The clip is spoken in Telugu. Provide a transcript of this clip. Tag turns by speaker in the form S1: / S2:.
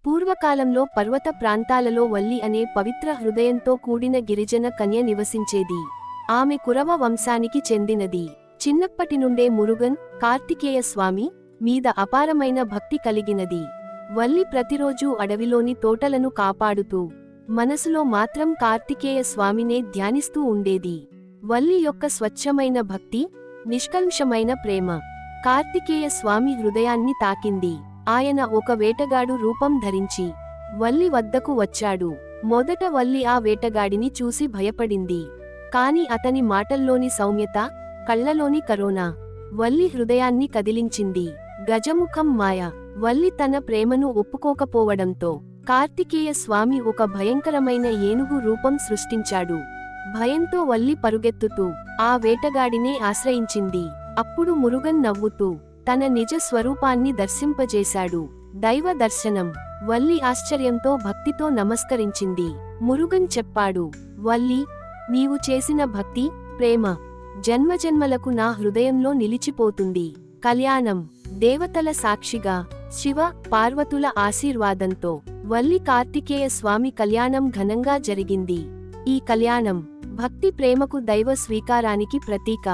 S1: పూర్వకాలంలో పర్వత ప్రాంతాలలో వల్లి అనే పవిత్ర హృదయంతో కూడిన గిరిజన కన్య నివసించేది. ఆమె కురవ వంశానికి చెందినది. చిన్నప్పటి నుండే మురుగన్, కార్తికేయ స్వామి మీద అపారమైన భక్తి కలిగినది. వల్లి ప్రతిరోజూ అడవిలోని తోటలను కాపాడుతూ మనసులో మాత్రం కార్తికేయ స్వామినే ధ్యానిస్తూ ఉండేది. వల్లి యొక్క స్వచ్ఛమైన భక్తి, నిష్కల్మషమైన ప్రేమ కార్తికేయ స్వామి హృదయాన్ని తాకింది. ఆయన ఒక వేటగాడు రూపం ధరించి వల్లి వద్దకు వచ్చాడు. మొదట వల్లి ఆ వేటగాడిని చూసి భయపడింది. కాని అతని మాటల్లోని సౌమ్యత, కళ్లలోని కరుణ వల్లి హృదయాన్ని కదిలించింది. గజముఖం మాయ. వల్లి తన ప్రేమను ఒప్పుకోకపోవడంతో కార్తికేయ స్వామి ఒక భయంకరమైన ఏనుగు రూపం సృష్టించాడు. భయంతో వల్లి పరుగెత్తుతూ ఆ వేటగాడినే ఆశ్రయించింది. అప్పుడు మురుగన్ నవ్వుతూ తన నిజ స్వరూపాన్ని దర్శింపజేశాడు. దైవ దర్శనం. వల్లి ఆశ్చర్యంతో భక్తితో నమస్కరించింది. మురుగన్ చెప్పాడు, వల్లి, నీవు చేసిన భక్తి, ప్రేమ జన్మజన్మలకు నా హృదయంలో నిలిచిపోతుంది. కళ్యాణం. దేవతల సాక్షిగా శివ, పార్వతుల ఆశీర్వాదంతో వల్లి కార్తికేయ స్వామి కళ్యాణం ఘనంగా జరిగింది. ఈ కళ్యాణం భక్తి ప్రేమకు దైవ స్వీకారానికి ప్రతీక.